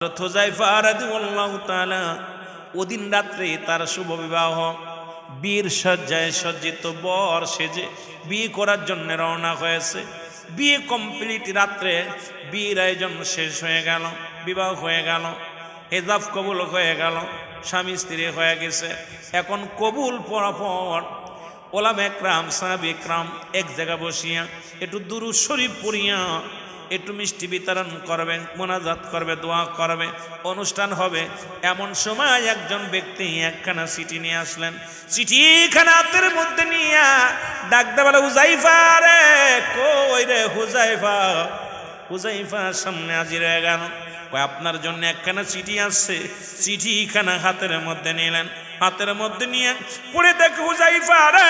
হুযায়ফা রাদিয়াল্লাহু তাআলা ওদিন রাত্রে তার শুভ বিবাহ, বীর সজ্জায় সজ্জিত বর সেজে বিয়ে করার জন্য রওনা হয়েছে। বিয়ে কমপ্লিট, রাত্রে বিয়ের আয়োজন শেষ হয়ে গেল, বিবাহ হয়ে গেল, হেজাব কবুল হয়ে গেল, স্বামী স্ত্রী হয়ে গেছে। এখন কবুল পড়া পর ওলামা একরাম সাহাবা একরাম এক জায়গা বসিয়া একটু দুরূদ শরীফ পড়িয়া একটু মিষ্টি বিতরণ করবে, মোনাজাত করবে, দোয়া করবে, অনুষ্ঠান হবে। এমন সময় একজন ব্যক্তি একখানা চিঠি নিয়ে আসলেন। চিঠিখানা হাতের মধ্যে নিয়ে ডাকতে বলে, হুযায়ফা রে, কই রে হুযায়ফা। হুযায়ফা সামনে হাজির হয়ে গেল, আপনার জন্য একখানা চিঠি আসছে। চিঠিখানা হাতের মধ্যে নিলেন, হাতের মধ্যে নিয়ে পড়ে দেখে, হুযায়ফা রে,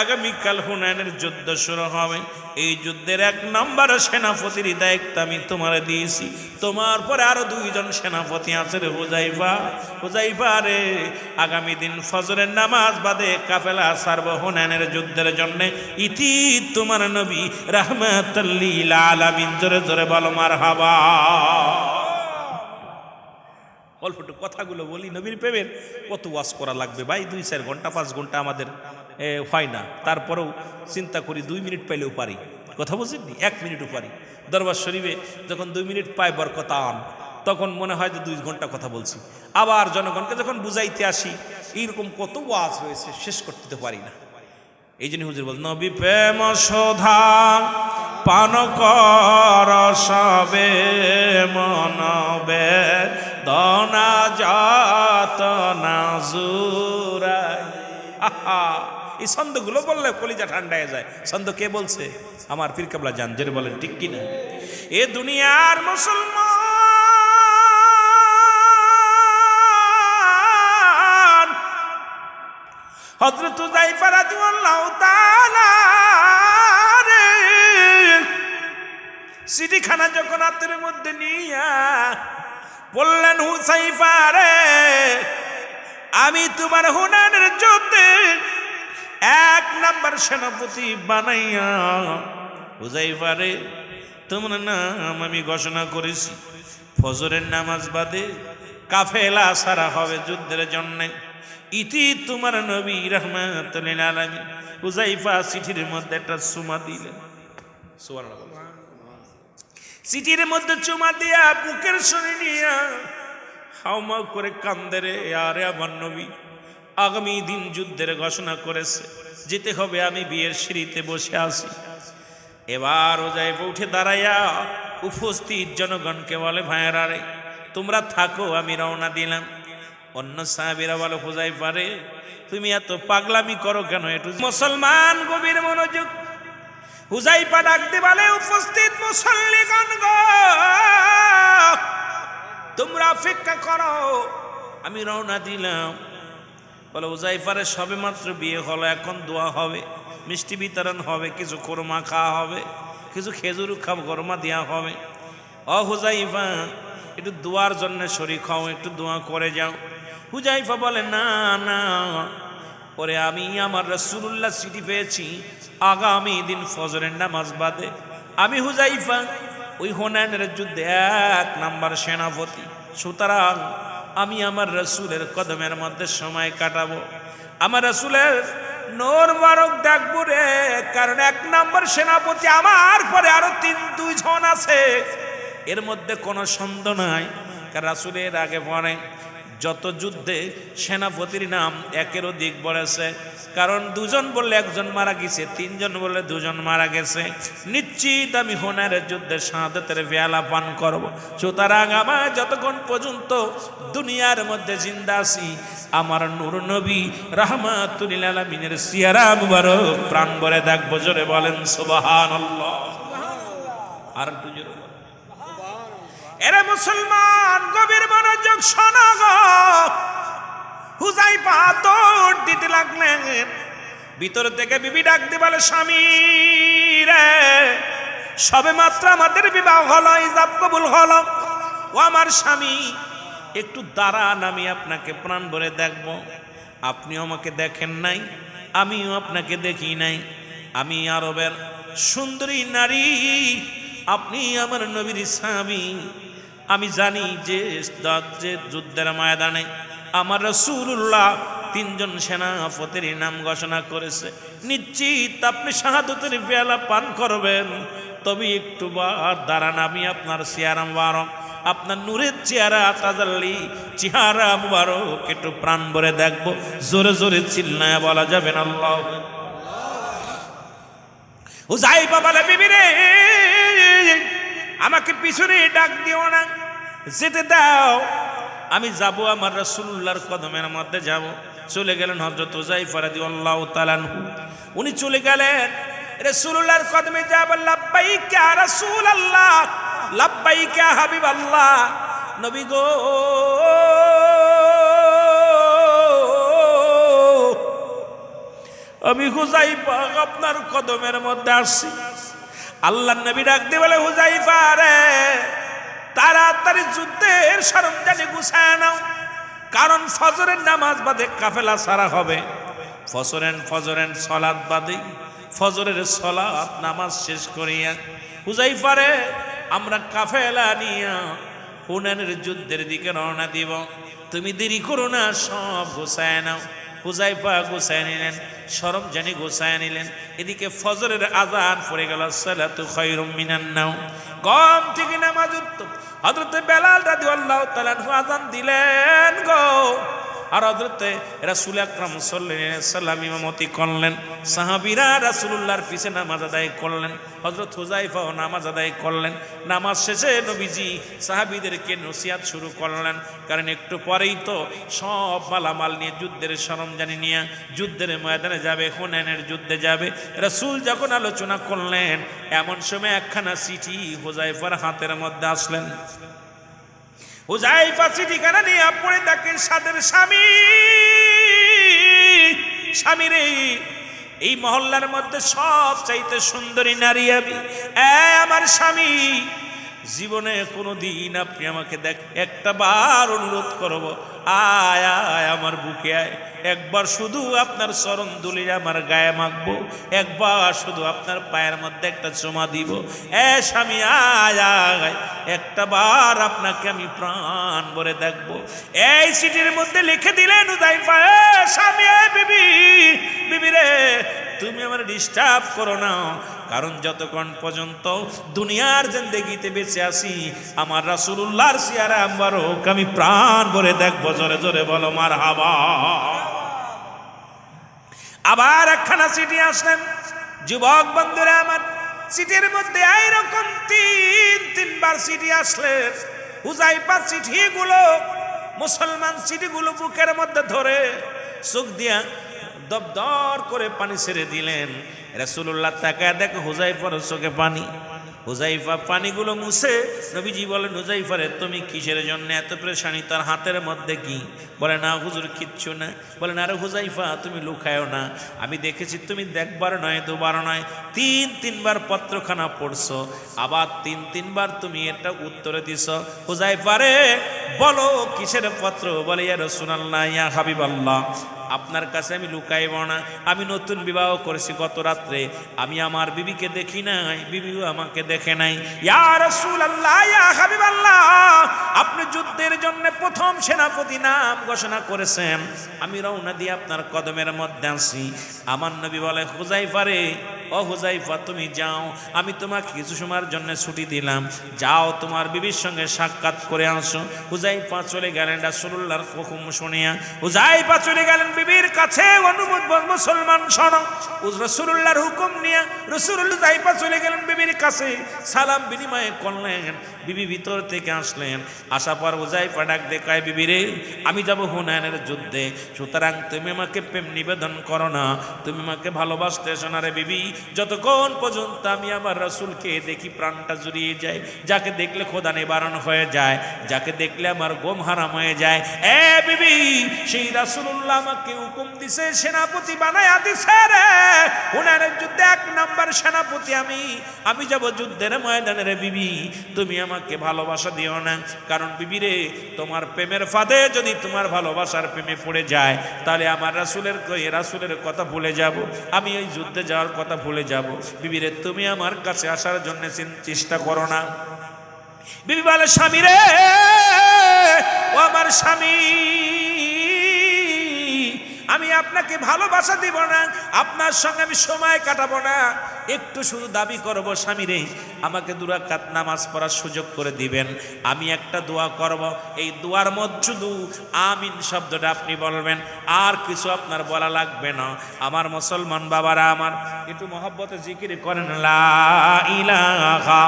আগামীকাল হুনাইনের যুদ্ধ শুরু হবে। এই যুদ্ধের 1 নম্বর সেনাপতির দায়িত্ব আমি তোমার দিয়েছি। তোমার পরে আরো 2 জন সেনাপতি আছে রে হুযায়ফা। হুযায়ফা রে, আগামী দিন ফজরের নামাজ বাদে কাফেলা ছাড়ব হুনাইনের যুদ্ধের জন্য। ইতি তোমার নবী রাহমাতুল লিল আলামিন। জোরে জোরে বলো মারহাবা। অল্প একটু কথাগুলো বলি, নবীর প্রেমের কত ওয়াজ করা লাগবে ভাই? 2-4 ঘন্টা 5 ঘন্টা আমাদের হয় না। তারপরেও চিন্তা করি 2 মিনিট পাইলেও পারি। কথা বুঝেননি? 1 মিনিটও পারি। দরবার শরীফে যখন 2 মিনিট পাই বরকত আন, তখন মনে হয় যে 2 ঘন্টা কথা বলছি। আবার জনগণকে যখন বুঝাইতে আসি, এইরকম কত ওয়াজ রয়েছে, শেষ করতে তো পারি না। এই জন্য হুজুর বল, নবী প্রেম শোধা পান কর সবে মনবে দনা যাত না জুরাই। আহা, এই ছন্দগুলো বললে কলিজা ঠান্ডা হয়ে যায়। ছন্দ কে বলছে? আমার পীর কেবলা জান। জেনে বলেন ঠিক কিনা? এ দুনিয়ার মুসলমান হযরত হুযায়ফা রাদিয়াল্লাহু তাআলা চিঠিখানা যখন হাতের মধ্যে নিয়া বললেন, হুযায়ফা রে, আমি তোমার হুনাইনের যুদ্ধে 1 নম্বর সেনাপতি বানাইয়া, হুযায়ফা রে, তোমার নাম আমি ঘোষণা করেছি। ফজরের নামাজ বাদে কাফেলা সারা হবে যুদ্ধের জন্য। ইতি তোমার নবী রাহমাতুল লিল আলামিন। হুযায়ফা চিঠির মধ্যে একটা চুমা দিলেন। সুবহানাল্লাহ। চিঠির মধ্যে চুমা দিয়া বুকের সরে নিয়া হাউমাউ করে কান্দে রে। আরে আমার নবী আগামী দিন যুদ্ধের ঘোষণা করেছে, যেতে হবে। আমি বিয়ের সিঁড়িতে বসে আছি। এবার হুযায়ফা উঠে দাঁড়াইয়া উপস্থিত জনগণকে বলে, ভাইয়েরা রে, তোমরা থাকো, আমি রওনা দিলাম। অন্য সাহাবীরা বলে, হুযায়ফা রে, তুমি এত পাগলামি করো কেন? একটু মুসলমান গভীর মনোযোগ। হুযায়ফা ডাকতে বলে, উপস্থিত মুসল্লিগণ গো, তোমরা অপেক্ষা করো, আমি রওনা দিলাম। বলে, হুযায়ফা রে, সবে মাত্র বিয়ে হলো, এখন দোয়া হবে, মিষ্টি বিতরণ হবে, কিছু কোরমা খাওয়া হবে, কিছু খেজুর কোরমা দেওয়া হবে। ও হুযায়ফা, একটু দোয়ার জন্য শরীক হও, একটু দোয়া করে যাও। হুযায়ফা বলে, না না, ওরে আমি আমার রাসূলুল্লাহ চিঠি পেয়েছি, আগামী দিন ফজরের নামাজ বাদে আমি হুযায়ফা ওই হুনাইনের যুদ্ধে 1 নম্বর সেনাপতি। সুতরাং আমি আমার রাসূলের কদমের মধ্যে সময় কাটাবো, আমার রাসূলের নূর মুবারক দেখবো রে। কারণ 1 নম্বর সেনাপতি আমার পরে আরো 2 জন আছে, এর মধ্যে কোনো সন্দেহ নাই। কারণ রাসূলের আগে পরে যত যুদ্ধে সেনাপতির নাম 1-এর অধিক বলেছে। কারণ 2 জন বললে 1 জন মারা গেছে, 3 জন বললে 2 জন মারা গেছে। নিশ্চিত আমি হুনাইনের যুদ্ধে শাহাদাতের পেয়ালা পান করব। সুতরাং আমার যতক্ষণ পর্যন্ত দুনিয়ার মধ্যে জিন্দা আছি, আমার নূর নবী রাহমাতুল লিল আলামিনের সিয়ারা মুবারক প্রাণ ভরে দেখব। জোরে বলেন সুবহানাল্লাহ। আর দুজন এরে মুসলমান গভীর মনোযোগ শোনো গো। হুযায়ফা দৌড় দিতে লাগলেন। ভিতর থেকে বিবি ডাক দিয়ে বলে, স্বামী রে, সবে মাত্র আমাদের বিবাহ হলো, ইজাব কবুল হলো। ও আমার স্বামী, একটু দাঁড়ান, আমি আপনাকে প্রাণ ভরে দেখব। আপনিও আমাকে দেখেন নাই, আমিও আপনাকে দেখি নাই। আমি আরবের সুন্দরী নারী, আপনি আমার নবীর স্বামী। আমি জানি যে যুদ্ধের ময়দানে আমার রাসূলুল্লাহ 3 জন সেনাপতির নাম ঘোষণা করেছে, নিশ্চিত আপনি শাহাদাতের পেয়ালা পান করবেন। তবে একটু দাঁড়ান, আমি আপনার চেহারা মুবারক, আপনার নূরের চেহারা তাজাল্লি চেহারা মুবারক একটু প্রাণ ভরে দেখবো। জোরে জোরে চিল্লায়া বলা যাবে না আল্লাহ। হুযায়ফা বলে, বিবি রে, আমাকে পিছনে ডাক দিও না, যেতে দাও, আমি যাব আমার রাসূলুল্লাহর কদমের মধ্যে যাব। চলে গেলেন হযরত হুযায়ফা রাদিয়াল্লাহু তাআলা আনহু। উনি চলে গেলেন রাসূলুল্লাহর কদমে, যা বললেন, লাব্বাইক ইয়া রাসূলুল্লাহ, লাব্বাইক ইয়া হাবিবাল্লাহ। নবী গো, আমি হুযায়ফা আপনার কদমের মধ্যে আসছি। আল্লাহর নবী ডাক দিয়ে বলে, হুযায়ফা রে, তাড়াতাড়ি যুদ্ধের সরঞ্জাম গুছায় নাও, কারণ ফজরের নামাজ বাদে কাফেলা ছাড়া হবে। ফজরের সালাত বাদে, ফজরের সালাত নামাজ শেষ করিয়া হুযায়ফা রে, আমরা কাফেলা নিয়ে হুনাইনের যুদ্ধের দিকে রওনা দিব, তুমি দেরি করো না, সব গুছায় নাও। হুযায়ফা গুছায় নিলেন, সরঞ্জাম গুছায় নিলেন। এদিকে ফজরের আযান পড়ে গেল, সালাতু খায়রুম মিনান নাওম, ঘুম থেকে নামাজ উত্তম। হযরত বেলাল রাদিয়াল্লাহু তাআলা আযান দিলেন গো, আর হযরতে রাসূল আকরাম সাল্লাল্লাহু আলাইহি ওয়াসাল্লাম ইমামতি করলেন। সাহাবীরা রাসূলুল্লাহর পিছে নামাজ আদায় করলেন, হযরত হুযায়ফাও নামাজ আদায় করলেন। নামাজ শেষে নবীজি সাহাবীদেরকে নসিহত শুরু করলেন, কারণ একটু পরেই তো সব মালামাল নিয়ে যুদ্ধের সরঞ্জাম নিয়ে যুদ্ধের ময়দানে যাবে, হুনাইনের যুদ্ধে যাবে। রাসূল যখন আলোচনা করলেন, এমন সময় একখানা চিঠি হুযায়ফার হাতের মধ্যে আসলেন। হুযায়ফা চিঠিখানা নিয়ে পড়ে তাকে, সাদের স্বামী রে, এই মহল্লার মধ্যে সব চাইতে সুন্দরী নারী আমি, আমার স্বামী, জীবনে কোনোদিন আপনি আমাকে দেখ, একটা বার অনুরোধ করব, আয় আয় আমার বুকে আয়, একবার শুধু আপনার চরণ ধুলি আমার গায়ে মাখবো, একবার শুধু আপনার পায়ের মধ্যে একটা চুমা দিব। স্বামী আয় আয়, একটা বার আপনাকে আমি প্রাণ ভরে দেখবো। এই চিঠির মধ্যে লিখে দিলেন হুযায়ফা, স্বামী, বিবি রে, তুমি আমার ডিস্টার্ব করো না, কারণ যতক্ষণ পর্যন্ত দুনিয়ার জিন্দেগিতে বেঁচে আছি, আমার রাসূলুল্লাহর চেহারা মুবারক আমি প্রাণ ভরে দেখবো। জোরে জোরে বলো মারহাবা। আবার একখানা চিঠি আসলেন। যুবক বন্ধুরা আমার, চিঠির মধ্যে এইরকম তিনবার চিঠি আসলেন। হুযায়ফা চিঠিগুলো, মুসলমান চিঠিগুলো বুকের মধ্যে ধরে চোখ দিয়া দপদর করে পানি ছেড়ে দিলেন। রাসূলুল্লাহ তাকায় দেখে হুযায়ফার চোখে পানি। হুযায়ফা পানিগুলো মুছে নবীজি বলেন, হুযায়ফা রে, তুমি কিসের জন্য এত পেরেশানি? তার হাতের মধ্যে কি? বলে, না হুজুর, কিচ্ছু না। বলেন, আরে হুযায়ফা, তুমি লুকায়ও না, আমি দেখেছি তুমি একবার নয়, দুবার নয়, তিনবার পত্রখানা পড়ছো, আবার তিনবার তুমি এটা উত্তরে দিছ। হুযায়ফা রে, বলো কিসের পত্র? বলে, ইয়া রাসূলুল্লাহ, ইয়া হাবিবাল্লাহ, আপনার কাছে আমি লুকাইব না, আমি নতুন বিবাহ করেছি গত রাত্রে, আমি আমার বিবিকে দেখি নাই, বিবিও আমাকে দেখে নাই। ইয়া রাসূলুল্লাহ, ইয়া হাবিবাল্লাহ, আপনি যুদ্ধের জন্য প্রথম সেনাপতি নাম ঘোষণা করেছেন, আমি রওনা দিয়ে আপনার কদমের মধ্যে আছি। আমার নবী বলে, হুযায়ফা রে, ও হুযায়ফা, তুমি যাও, আমি তোমাকে কিছু সময়ের জন্য ছুটি দিলাম, যাও তোমার বিবির সঙ্গে সাক্ষাৎ করে আসো। হুযায়ফা চলে গেলেন রাসূলুল্লাহর হুকুম শুনিয়া। হুযায়ফা চলে গেলেন বিবির কাছে, মুসলমান শোনো, রাসূলুল্লাহর হুকুম নিয়ে রাসূলুল্লাহ হুযায়ফা চলে গেলেন বিবির কাছে, সালাম বিনিময় করলেন। বিবি ভিতর থেকে আসলেন, আসার পর হুযায়ফা ডাক দেখায়, বিবি রে, আমি যাব হুনাইনের যুদ্ধে, সুতরাং তুমি আমাকে প্রেম নিবেদন করো না, তুমি আমাকে ভালোবাসতে এসো না রে বিবি। যতক্ষণ পর্যন্ত আমি আমার রাসূলকে দেখি প্রাণটা জুড়িয়ে যায়, যাকে দেখলে খোদা নিবারণ হয়ে যায়, যাকে দেখলে আমার গম হারাম হয়ে যায়। বিবি, সেই রাসূলুল্লাহ আমাকে হুকুম দিছে, সেনাপতি বানায়া দিছে রে, হুনাইনের যুদ্ধে 1 নাম্বার সেনাপতি আমি যাব যুদ্ধের ময়দানে রে বিবি, তুমি আমাকে ভালোবাসা দিও না, কারণ বিবি রে, তোমার প্রেমের ফাঁদে যদি তোমার ভালোবাসার প্রেমে পড়ে যায়, তাহলে আমার রাসূলের কথা ভুলে যাব, আমি এই যুদ্ধে যাওয়ার কথা ভুলে যাব। বিবি রে, তুমি আমার কাছে আসার জন্য চেষ্টা করো না। বিবি বলে স্বামী রে, ও আমার স্বামী, আমি আপনাকে ভালোবাসা দিব না, আপনার সঙ্গে আমি সময় কাটাবো না, একটু শুধু দাবি করব স্বামী রে আমাকে 2 রাকাত নামাজ পড়ার সুযোগ করে দিবেন। আমি একটা দোয়া করব, এই দোয়ার মধ্যে শুধু আমিন শব্দটা আপনি বলবেন, আর কিছু আপনার বলা লাগবে না। আমার মুসলমান বাবারা আমার, একটু মহব্বতে জিকির করেন লা ইলাহা,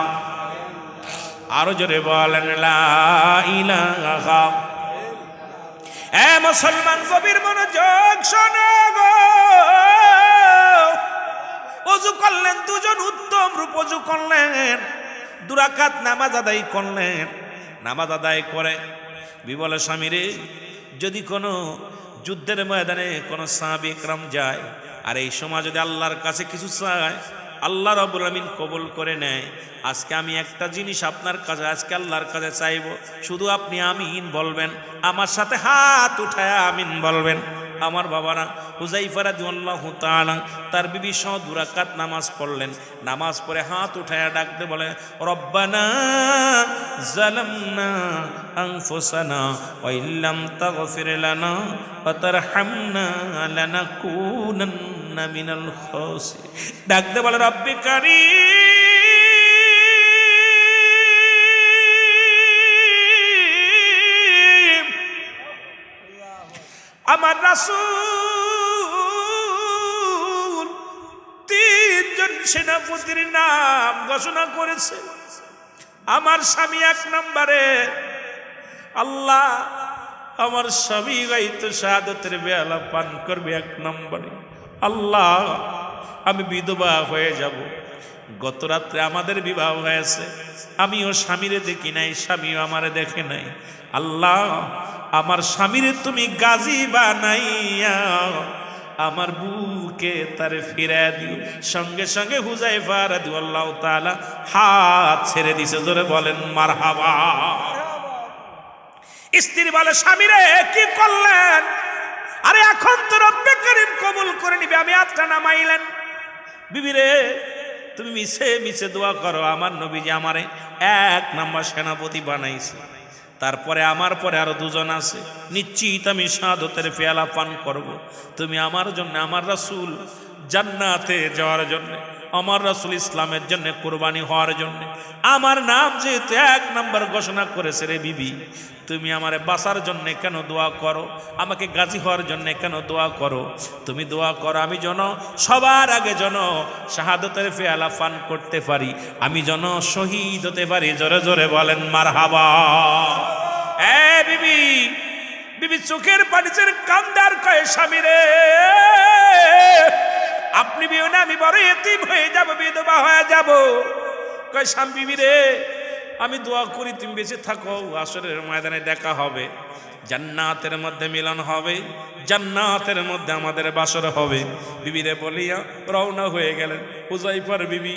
আরো জোরে বলেন লা ইলাহা। এ মুসলমান গভীর মনোযোগ শোনো গো। ওযু করলেন, 2 জন উত্তম রূপ ওযু করলেন, 2 রাকাত নামাজ আদায় করলেন। নামাজ আদায় করে বিবল স্বামী রে, যদি কোনো যুদ্ধের ময়দানে কোনো সাহাবী ইকরাম যায়, আর এই সময় যদি আল্লাহর কাছে কিছু চায়, আল্লাহ রাব্বুল আমিন কবুল করে নেয়। আজকে আমি একটা জিনিস আপনার কাছে, আজকে আল্লাহর কাছে চাইব, শুধু আপনি আমিন বলবেন, আমার সাথে হাত উঠায় আমিন বলবেন। আমার বাবারা, হুযায়ফা রাদিয়াল্লাহু তাআলা তার বিবি সহ 2 রাকাত নামাজ পড়লেন। নামাজ পড়ে হাত উঠায় ডাকতে বলে, রব্বানা যালামনা আনফুসানা ওয়া ইল্লাম তাগফির লানা ওয়া তারহামনা লানাকুনান্না মিনাল খাসিরিন। ডাকতে বলে, রব্বে কারীম, আমার রাসূল 3 জন সেনাপতির নাম ঘোষণা করেছে। আমার স্বামী 1 নম্বরে। আল্লাহ, আমার স্বামী গাইতো শাহাদাতের বেলা পান করবে 1 নম্বরে। আল্লাহ, আমি বিধবা হয়ে যাব। গত রাত্রে আমাদের বিবাহ হয়েছে, আমিও স্বামীরে দেখি নাই, স্বামীও আমারে দেখে নাই। আল্লাহ, আমার স্বামীরে তুমি গাজী বানাইয়া আমার বুকে তারে ফিরায় দিও। সঙ্গে সঙ্গে হুযায়ফা রাদিয়াল্লাহু তাআলা হাত ছেড়ে দিছে। জোরে বলেন মারহাবা। স্ত্রী বলে, স্বামীরে কি করলেন? আরে এখন তো রব্বে কারীম কবুল করে নিবে, আমি হাতটা নামাইলেন। বিবি রে, তুমি মিছে মিছে দোয়া করো, আমার নবীজি আমারে 1 নম্বর সেনাপতি বানাইছে, তারপরে আমার পরে আরো 2 জন আছে, নিশ্চিত আমি শাহাদাতের পেয়ালা পান করব। তুমি আমার জন্য, আমার রাসূল জান্নাতে যাওয়ার জন্য, আমার রাসূল ইসলামের জন্য কুরবানি হওয়ার জন্য, আমার নাম যেহেতু 1 নম্বর ঘোষণা করেছে রে বিবি, তুমি আমারে বাঁচার জন্য কেন দোয়া করো? আমাকে গাজী হওয়ার জন্য কেন দোয়া করো? তুমি দোয়া করো আমি যেন সবার আগে যেন শাহাদাতের পেয়ালা পান করতে পারি, আমি যেন শহীদ হতে পারি। জোরে জোরে বলেন মারহাবা। এ বিবি, বিবি চোখের পানি ছেড়ে কান্দার কয়ে, স্বামী রে আপনি বিয়ে না, আমি বড় এতিম হয়ে যাব, বিধবা হয়ে যাব। কয়, স্বামী বিবি রে আমি দোয়া করি তুমি বেঁচে থাকো, আসরের ময়দানে দেখা হবে, জান্নাতের মধ্যে মিলন হবে, জান্নাতের মধ্যে আমাদের বাসর হবে। বিবিরে বলিয়া রওনা হয়ে গেলেন। হুযায়ফার বিবি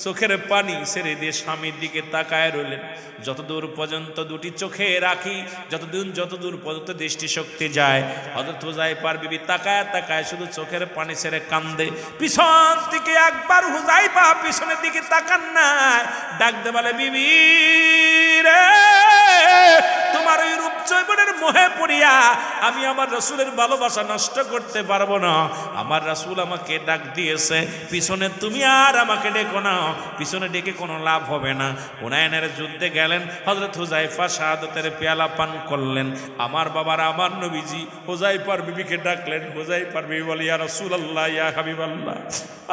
চোখের পানি ছেড়ে দিয়ে স্বামীর দিকে তাকায় রইলেন। যতদূর পর্যন্ত 2টি চোখে রাখি, যতদূর পর্যন্ত দৃষ্টি শক্তি যায়, হযরত হুযায়ফার বিবি তাকায় তাকায় শুধু চোখের পানি ছেড়ে কান্দে। পিছন দিকে একবার হুযায়ফা পিছনের দিকে তাকান না, ডাকতে বলে, বিবি রে তোমার ওই রূপ যৌবনের মোহে পড়িয়া আমি আমার রাসূলের ভালোবাসা নষ্ট করতে পারবো না। আমার রাসূল আমাকে ডাক দিয়েছে, পিছনে তুমি আর আমাকে ডেকো না, পিছনে ডেকে কোনো লাভ হবে না। হুনাইনের যুদ্ধে গেলেন, হযরত হুযায়ফা শাহাদাতের পেয়ালা পান করলেন। আমার বাবার, আমার নবীজি হুযায়ফার বিবিকে ডাকলেন। হুযায়ফার বিবি বলে, ইয়া রাসূলুল্লাহ, ইয়া হাবিবাল্লাহ,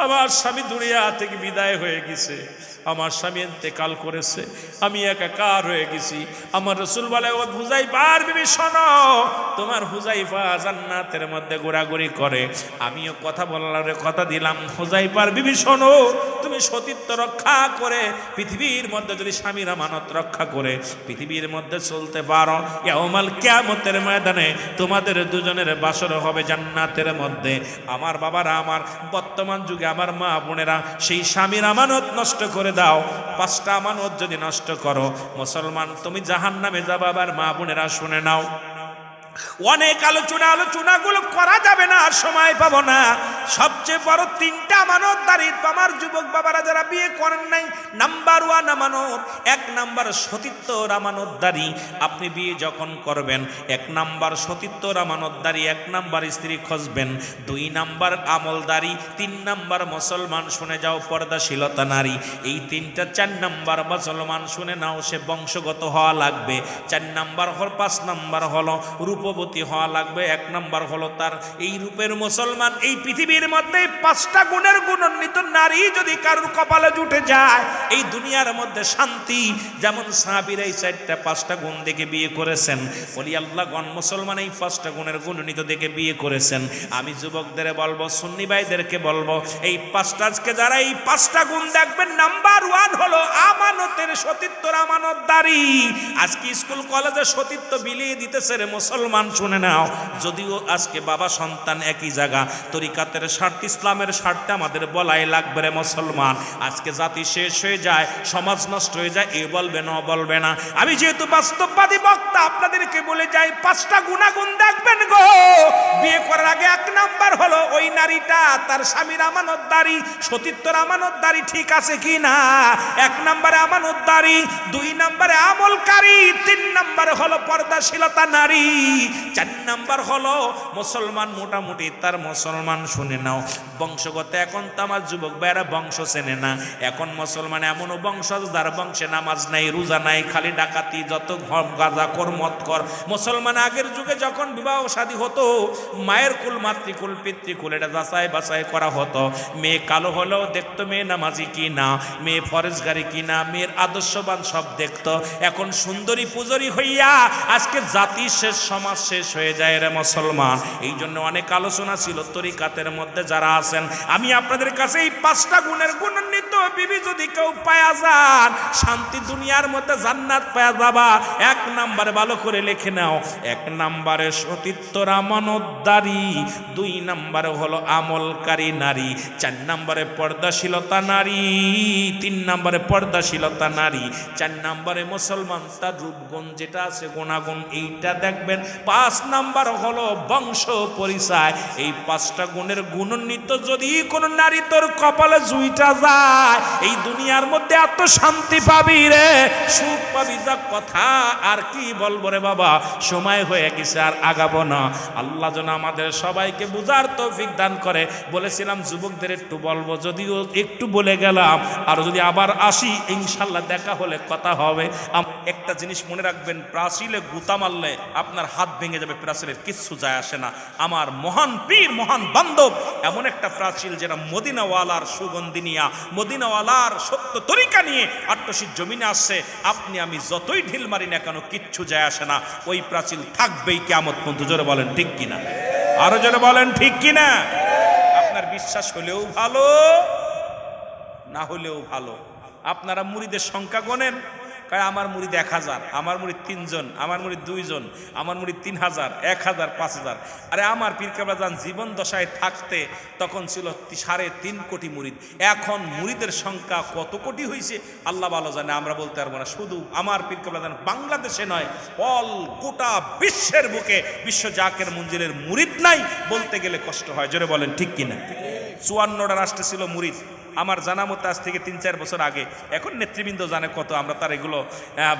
আমার স্বামী দুনিয়া থেকে বিদায় হয়ে গেছে, আমার স্বামী ইন্তেকাল করেছে, আমি একাকার হয়ে গেছি। আমার রাসূল বলে, ও হুযায়ফার বিবি শোনো, তোমার হুযায়ফা জান্নাতের মধ্যে ঘোরাঘুরি করে, আমিও কথা বলার কথা দিলাম। হুযায়ফার বিবি শোনো, তুমি সতীত্ব রক্ষা করে পৃথিবীর মধ্যে যদি স্বামীর আমানত রক্ষা করে পৃথিবীর মধ্যে চলতে পারো, ইয়াউমাল কিয়ামতের ময়দানে তোমাদের 2 জনের বাসর হবে জান্নাতের মধ্যে। আমার বাবারা, আমার বর্তমান যুগে আমার মা বোনেরা সেই স্বামীর আমানত নষ্ট করে দাও। 5টা আমানত যদি নষ্ট করো মুসলমান, তুমি জাহান্নামে যাবে। আবার মা বোনেরা শুনে নাও, অনেক আলোচনাগুলো করা যাবে না, আর সময় পাবো না। সবচেয়ে বড় তিনটা আমানতদারি আমার যুবক বাবারা যারা বিয়ে করেন নাই, নাম্বার 1 আমানত, 1 নাম্বার সতীত্বর আমানতদারি। আপনি বিয়ে যখন করবেন 1 নাম্বার সতীত্বর আমানতদারি, 1 নাম্বার স্ত্রী খুঁজবেন, 2 নাম্বার আমলদারি, 3 নাম্বার মুসলমান, শুনে যাও, পর্দাশীলতা নারী। এই 3টা 4 নাম্বার মুসলমান শুনে নাও, সে বংশগত হওয়া লাগবে। 4 নাম্বার 5 নাম্বার হলো রূপবতী হওয়া লাগবে। 1 নাম্বার হলো তার এই রূপের মুসলমান। এই পৃথিবীর মধ্যে 5টা গুণের গুণান্বিত নারী যদি কারোর কপালে জুটে যায়, এই দুনিয়ার মধ্যে শান্তি। যেমন সাহাবীরা এই 4টা-5টা গুণ দেখে বিয়ে করেছেন, বলি আল্লাহগণ মুসলমান এই 5টা গুণের গুণান্বিত দেখে বিয়ে করেছেন। আমি যুবকদের বলবো, সুন্নি ভাইদেরকে বলবো, এই 5টা আজকে যারা এই 5টা গুণ দেখবেন, নাম্বার 1 হলো আমানতের সতীত্বর আমানতদারি। আজকে স্কুল কলেজে সতীত্ব বিলিয়ে দিতেছে রে মুসলমান, শুনে নাও। যদিও আজকে বাবা সন্তান একই জায়গা, তরিকাতের স্বার্থ, ইসলামের স্বার্থে আমাদের বলাই লাগবে রে মুসলমান। আজকে জাতি শেষ হয়ে যায়, সমাজ নষ্ট হয়ে যায়, এ বলবে না বলবে না। আমি যেহেতু বাস্তববাদী বক্তা, আপনাদেরকে বলে যাই, 5টা গুণাগুণ দেখবেন গো বিয়ে করার আগে। 1 নাম্বার হলো ওই নারীটা তার স্বামীর আমানতদারি, সতীত্বর আমানতদারি ঠিক আছে কি না। 1 নাম্বারে আমানতদারি, 2 নাম্বারে আমলকারী, 3 নাম্বারে হলো পর্দাশীলতা নারী, 4 নাম্বার হলো মুসলমান। মোটামুটি তার মুসলমান, শুনে নাও। বংশগত এখন তো আমার যুবক ভাইয়েরা বংশ চেনে না। এখন মুসলমান এমনও বংশ যার বংশে নামাজ নাই, রোজা নাই, খালি ডাকাতি, যত গাঁজাখোর মদখোর। মুসলমান আগের যুগে যখন বিবাহ শাদী হতো, মায়ের কুল, মাতৃকুল, পিতৃকুল এটা যাচাই বাছাই করা হতো। মেয়ে কালো হলেও দেখতো মেয়ে নামাজি কি না, মেয়ে ফরেজগারি কি না, মেয়ের আদর্শবান সব দেখতো। এখন সুন্দরী পূজরি হইয়া আজকে জাতি শেষ, সমাজ শেষ হয়ে যায় রে মুসলমান। এই জন্য অনেক আলোচনা ছিল তরিকাতের মধ্যে যারা আছেন। আমি আপনাদের কাছে এই 5টা গুণের গুণান্বিত বিবি যদি কেউ পায়া যান, শান্তি দুনিয়ার মধ্যে, জান্নাত পায়া যাবা। 1 নাম্বারে ভালো করে লিখে নাও, 1 নাম্বারে সতীত্বর আমানতদারি, 2 নাম্বারে হলো আমলকারী নারী, 4 নাম্বারে পর্দাশীলতা নারী, 3 নাম্বারে পর্দাশীলতা নারী, 4 নাম্বারে মুসলমান, তার রূপগুণ যেটা আছে গুণাগুণ এইটা দেখবেন। 5 নাম্বার হলো বংশ পরিচয়। এই 5টা গুণের গুণান্বিত যদি কোনো নারী তোর কপালে জুইটা যায়, এই দুনিয়ার মধ্যে এত শান্তি পাবি রে, সুখ পাবি, যা কথা আর কি বলবো রে বাবা। সময় হয়ে গেছে, আর আগাবো না। আল্লাহ যেন আমাদের সবাইকে বুঝার তৌফিক দান করে। বলেছিলাম যুবকদের একটু বলবো, যদিও একটু বলে গেলাম, আর যদি আবার আসি ইনশাল্লাহ দেখা হলে কথা হবে। একটা জিনিস মনে রাখবেন, প্রাচীলে গুতা মারলে আপনার হাত ভেঙে যাবে, প্রাচীলের কিচ্ছু যায় আসে না। আমার মহান পীর, মহান বান্ধব এমন একটা প্রাচীল যেটা মদিনাওয়ালার সুগন্ধি নিয়া, মদিনাওয়ালার সত্য তরিকা নিয়ে আট্টসির জমিনে আসছে। আপনি আমি যতই ঢিল মারি না কেন কিচ্ছু যায় আসে না, ওই প্রাচীল থাকবেই কিয়ামত পর্যন্ত। জোরে বলেন ঠিক কিনা, আরো জোরে বলেন ঠিক কিনা। আপনার বিশ্বাস হলেও ভালো, না হলেও ভালো। আপনারা মুরিদের সংখ্যা গণেন, আমার মুরিদ 1000, আমার মুরিদ 3 জন, আমার মুরিদ 2 জন, আমার মুরিদ 3000, 1000, 5000। আরে আমার পীর কেবলা জান জীবন দশায় থাকতে তখন ছিল 3.5 কোটি মুরিদ। এখন মুরিদের সংখ্যা কত কোটি হয়েছে আল্লাহ ভালো জানে, আমরা বলতে পারবো না। শুধু আমার পীর কেবলা জান বাংলাদেশে নয়, অল গোটা বিশ্বের বুকে বিশ্ব জাকের মঞ্জিলের মুরিদ নাই বলতে গেলে কষ্ট হয়। জোরে বলেন ঠিক কিনা। 54টা রাষ্ট্রে ছিল মুরিদ আমার জানা মতো, আজ থেকে 3-4 বছর আগে। এখন নেতৃবৃন্দ জানে কত, আমরা তার এগুলো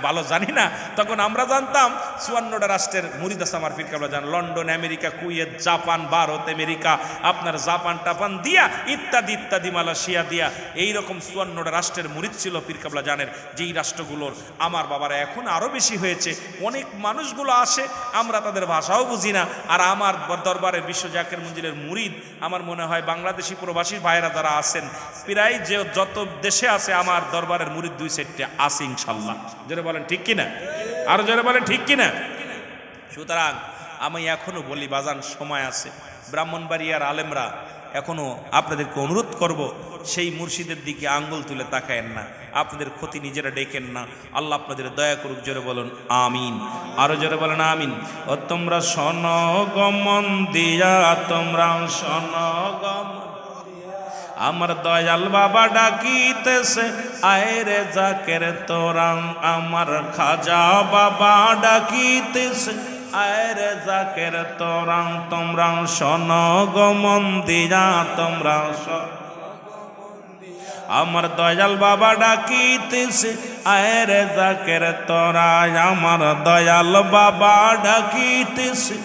ভালো জানি না। তখন আমরা জানতাম 54টা রাষ্ট্রের মুরিদ আছে আমার পীর কেবলা জান। London, America, Kuwait, Japan, Bharat, America, আপনার জাপান টাপান দিয়া ইত্যাদি ইত্যাদি, মালয়েশিয়া দিয়া, এইরকম 54টা রাষ্ট্রের মুরিদ ছিল পীর কেবলা জানের। যেই রাষ্ট্রগুলোর আমার বাবারা এখন আরও বেশি হয়েছে। অনেক মানুষগুলো আসে, আমরা তাদের ভাষাও বুঝি না। আর আমার দরবারে বিশ্ব জাকের মঞ্জিলের মুরিদ আমার মনে হয় বাংলাদেশি প্রবাসী ভাইয়েরা যারা আছেন, প্রায় যে যত দেশে আছে আমার দরবারের মুরিদ 2-4টে আছে ইনশাল্লাহ। জোরে বলেন ঠিক কিনা, আরো জোরে বলেন ঠিক কিনা। সুতরাং আমি এখনো বলি বাজান, সময় আছে। ব্রাহ্মণবাড়িয়ার আলেমরা এখনো আপনাদেরকে অনুরোধ করব, সেই মুর্শিদের দিকে আঙ্গুল তুলে তাকায়েন না, আপনাদের ক্ষতি নিজেরা ডেকেন না। আল্লাহ আপনাদের দয়া করুক। জোরে বলুন আমিন, আরো জোরে বলেন আমিন। ও তোমরা সনগমন দিয়া, তোমরা সনগম, আমার দয়াল বাবা ডাকিতেছে, আয় রে জাকের তোরা, আমার খাজা বাবা ডাকিতেছে, আয়রে জাকের তোরা তোমরা শোনো গো মন দিয়া তোমরা আমার দয়াল বাবা ডাকিতেছে আয়রে জাকের তোরা আমার দয়াল বাবা ডাকিতেছে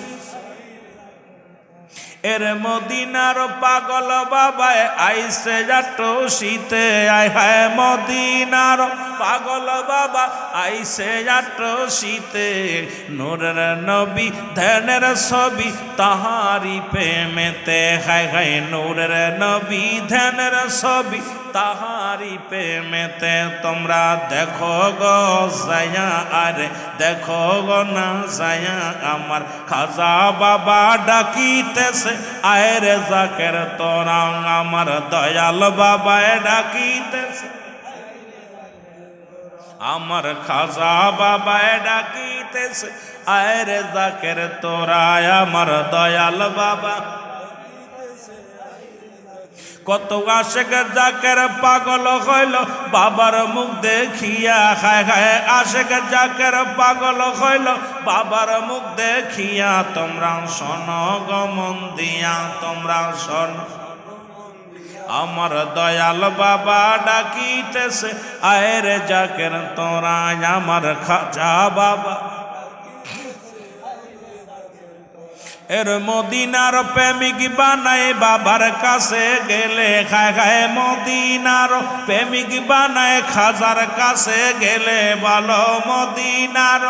এর মদিনার পাগল বাবায় আইসে যাটো শীতে আয় হায় মদিনার পাগল বাবা আইসে যাটো শীতে নূরের নবী ধ্যানের ছবি তাহারি প্রেমেতে হায় হায় নূরের নবী ধ্যানের ছবি তাহারি প্রেমেতে তোমরা দেখো গো যায়া আরে দেখো গো না যায়া আমার খাজা বাবা ডাকিতেছে আয়রে জাকের তোরা আমার দয়াল বাবায় ডাকিতেছে আমার খাজা বাবায় ডাকিতেছে আয়রে জাকের তোরা আমার দয়াল বাবা কত আশেক জাকের পাগল হইল বাবার মুখ দেখিয়া খায় খায় আশেক জাকের পাগল হইল বাবার মুখ দেখিয়া তোমরা শোনো গো মন দিয়া তোমরা শোনো আমার দয়াল বাবা ডাকিতেছে আয়রে জাকের তোরা আমার খাজা বাবা এর মদিনার প্রেমিক বানায় বাবার কাছে গেলে খায় খায় মদিনার প্রেমিক বানায় খাজার কাছে গেলে ভালো মদিনার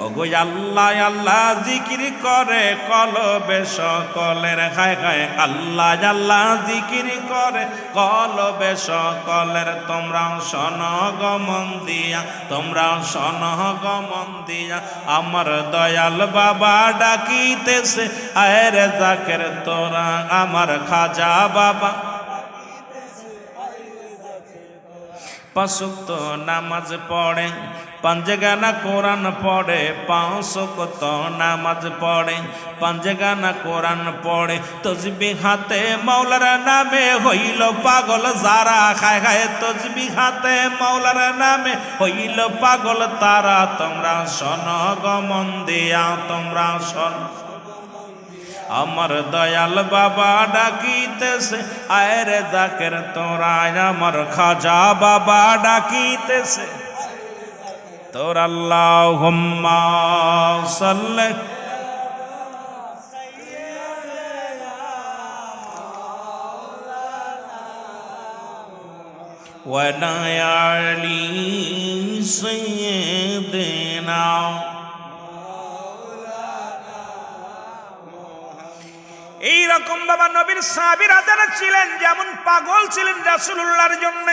ওগো আল্লাহ আল্লাহ জিকির করে কলবে সকলের খায় খায় আল্লাহ আল্লাহ জিকির করে কলবে সকলের তোমরা শোনো গো মন দিয়া তোমরা শোনো গো মন দিয়া আমার দয়াল বাবা ডাকিতেছে আয়রে জাকের তোরা আমার খাজা বাবা পাঁচ ওয়াক্ত নামাজ পড়ে পাঞ্জগানা কোরআন পড়ে পাঁচ ওয়াক্ত নামাজ পড়ে পাঞ্জগানা কোরআন পড়ে তসবিহ হাতে মাওলার নামে হইল পাগল যারা খায় খায় তসবিহ হাতে মাওলার নামে হইল পাগল তারা তোমরা শোনো গো মন দিয়া তোমরা শোনো আমার দয়াল বাবা ডাকিতেছে আয়রে জাকের তোরা আমার খাজা বাবা ডাকিতেছে তোর আল্লাহুম্মা সাল্লি ওয়া আলি সাইয়্যিদিনা এইরকম বাবা নবীর সাহাবীরা যারা ছিলেন যেমন পাগল ছিলেন রাসূলুল্লাহর জন্য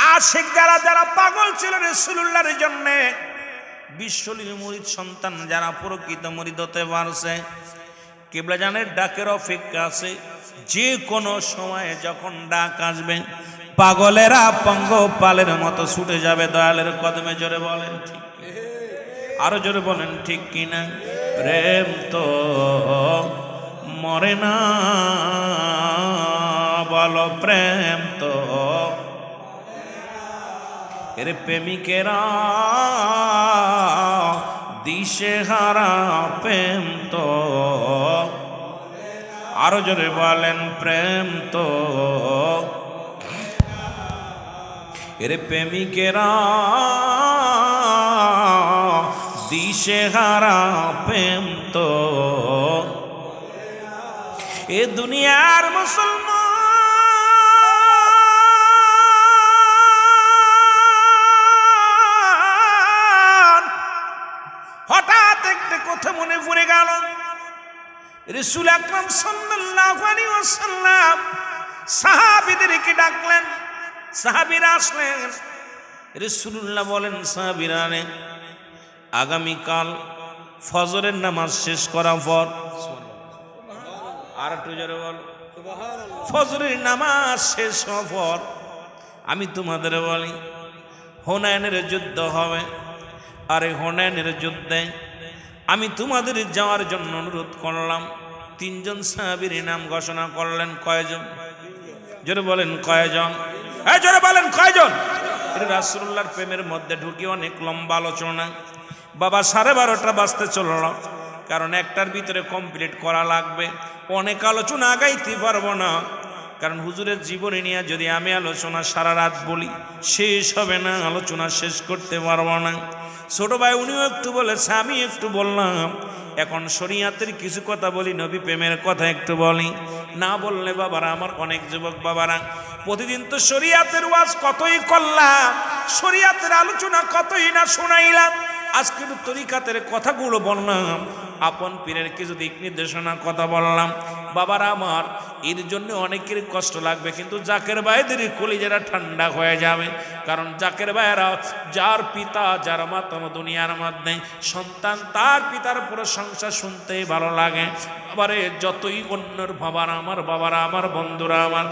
আশিক যারা যারা পাগল ছিল রাসূলুল্লাহর জন্য বিশ্বলীর মুরিদ সন্তান যারা প্রকৃত মুরিদ হতে পারছে কিবলা জানের ডাকের অপেক্ষা আছে যে কোনো সময়ে যখন ডাক আসবে পাগলেরা পঙ্গপালের মতো ছুটে যাবে দয়ালের কদমে জোরে বলেন ঠিক আরো জোরে বলেন ঠিক কিনা প্রেম তো মরে না বলো প্রেম তো এর প্রেমিকেরা দিশে হারা প্রেম তো আরো জোরে বলেন প্রেম তো এর প্রেমিকেরা দিশে হারা প্রেম তো এ দুনিয়ার মুসলমান হঠাৎ একটা কথা মনে পড়ে গেল রাসূল আকরাম সাল্লাল্লাহু আলাইহি ওয়াসাল্লাম সাহাবীদেরকে ডাকলেন সাহাবীরা আসলেন রাসূলুল্লাহ বলেন সাহাবীরা রে আগামীকাল ফজরের নামাজ শেষ করার পর আর একটু জোরে বল ফজরের নামাজ শেষ হওয়ার পর আমি তোমাদের বলি হুনাইনের যুদ্ধ হবে আর এই হুনাইনের যুদ্ধে আমি তোমাদের যাওয়ার জন্য অনুরোধ করলাম তিনজন সাহাবীর নাম ঘোষণা করলেন কয়জন জোরে বলেন কয়জন জোরে বলেন কয়জন এটা রাসূলুল্লাহর প্রেমের মধ্যে ঢুকে অনেক লম্বা আলোচনা বাবা 12:30 বাজতে চলল, কারণ একটার ভিতরে কমপ্লিট করা লাগবে। অনেক আলোচনা আগাইতে পারবো না, কারণ হুজুরের জীবনী নিয়ে যদি আমি আলোচনা সারা রাত বলি শেষ হবে না, আলোচনা শেষ করতে পারবো না। ছোট ভাই উনিও একটু বলেছে, আমি একটু বললাম। এখন শরিয়াতের কিছু কথা বলি, নবী প্রেমের কথা একটু বলি। না বললে বাবারা, আমার অনেক যুবক বাবারা প্রতিদিন তো শরিয়াতের ওয়াজ কতই করলাম, শরিয়াতের আলোচনা কতই না শোনাইলাম, আজকে তো তরিকাতের কথাগুলো বললাম, আপন পীরের কিছু দিক নির্দেশনা কথা বললাম। বাবারা আমার, এর জন্য অনেকের কষ্ট লাগবে, কিন্তু জাকের ভাইদের কলিজারা ঠান্ডা হয়ে যাবে। কারণ জাকের ভাইয়েরা, যার পিতা যার মাতা দুনিয়ার মধ্যে সন্তান, তার পিতার প্রশংসা শুনতেই ভালো লাগে। আবারে যতই অন্যর বাবারা আমার, বাবারা আমার, বন্ধুরা আমার